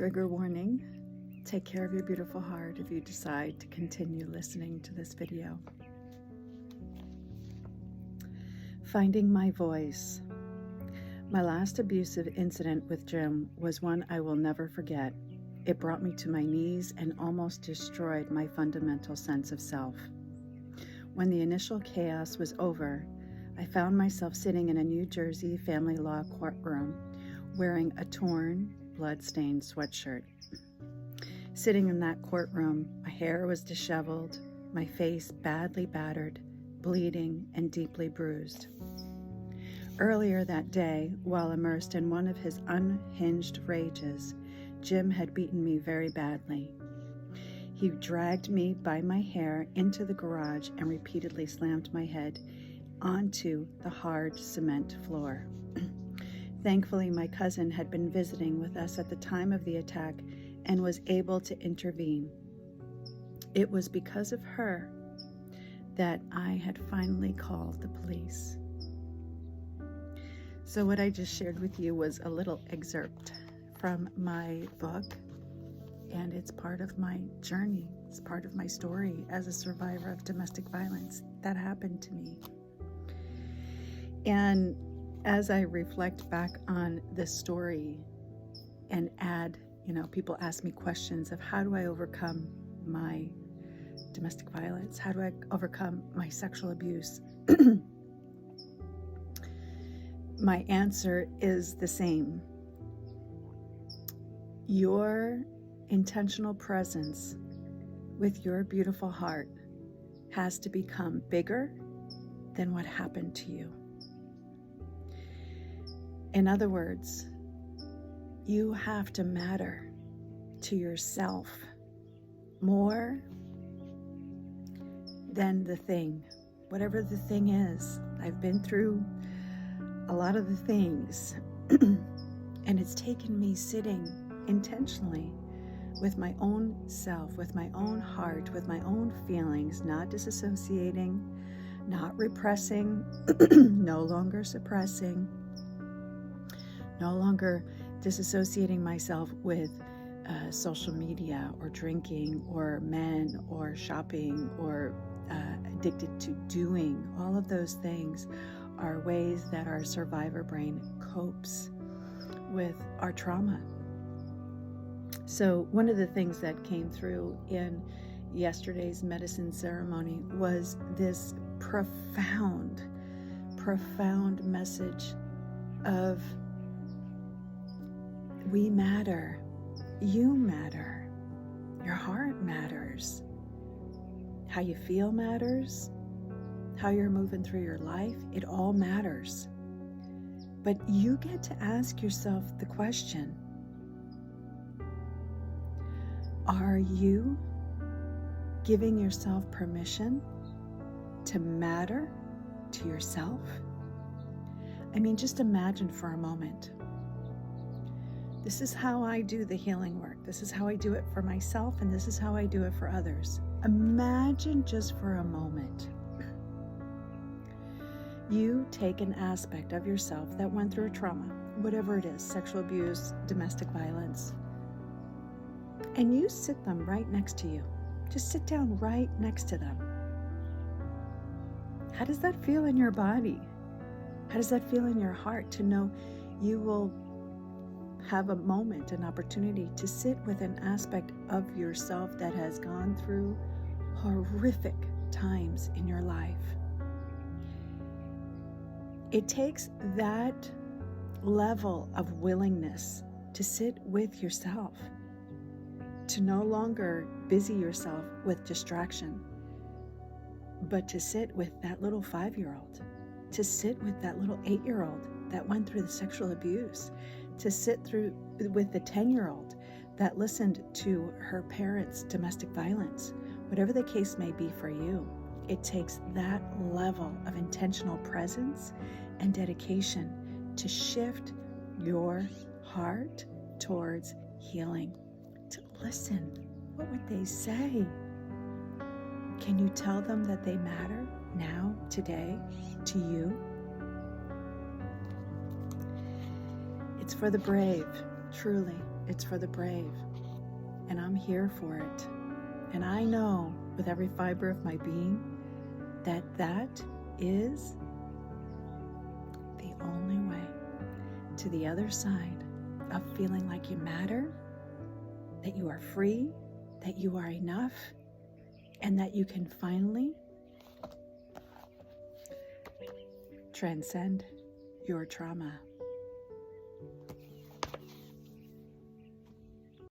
Trigger warning, take care of your beautiful heart if you decide to continue listening to this video. Finding my voice. My last abusive incident with Jim was one I will never forget. It brought me to my knees and almost destroyed my fundamental sense of self. When the initial chaos was over, I found myself sitting in a New Jersey family law courtroom wearing a torn, blood-stained sweatshirt. Sitting in that courtroom, my hair was disheveled, my face badly battered, bleeding, and deeply bruised. Earlier that day, while immersed in one of his unhinged rages, Jim had beaten me very badly. He dragged me by my hair into the garage and repeatedly slammed my head onto the hard cement floor. Thankfully, my cousin had been visiting with us at the time of the attack and was able to intervene. It was because of her that I had finally called the police. So what I just shared with you was a little excerpt from my book, and it's part of my journey. It's part of my story as a survivor of domestic violence that happened to me. And as I reflect back on this story and add, people ask me questions of how do I overcome my domestic violence? How do I overcome my sexual abuse? My answer is the same. Your intentional presence with your beautiful heart has to become bigger than what happened to you. In other words, you have to matter to yourself more than the thing, whatever the thing is. I've been through a lot of the things, and it's taken me sitting intentionally with my own self, with my own heart, with my own feelings, not disassociating, not repressing, no longer suppressing, no longer disassociating myself with social media or drinking or men or shopping or addicted to doing. All of those things are ways that our survivor brain copes with our trauma. So one of the things that came through in yesterday's medicine ceremony was this profound message of we matter, you matter, your heart matters, how you feel matters, how you're moving through your life, it all matters. But you get to ask yourself the question, are you giving yourself permission to matter to yourself? I mean, just imagine for a moment. This is how I do the healing work. This is how I do it for myself, and this is how I do it for others. Imagine just for a moment. You take an aspect of yourself that went through a trauma, whatever it is, sexual abuse, domestic violence, and you sit them right next to you. Just sit down right next to them. How does that feel in your body? How does that feel in your heart to know you will have a moment, an opportunity to sit with an aspect of yourself that has gone through horrific times in your life? It takes that level of willingness to sit with yourself, to no longer busy yourself with distraction, but to sit with that little 5-year-old, to sit with that little 8-year-old that went through the sexual abuse, to sit through with the 10-year-old that listened to her parents' domestic violence. Whatever the case may be for you, it takes that level of intentional presence and dedication to shift your heart towards healing. To listen. What would they say? Can you tell them that they matter now, today, to you? It's for the brave, truly. It's for the brave. And I'm here for it. And I know with every fiber of my being that that is the only way to the other side of feeling like you matter, that you are free, that you are enough, and that you can finally transcend your trauma.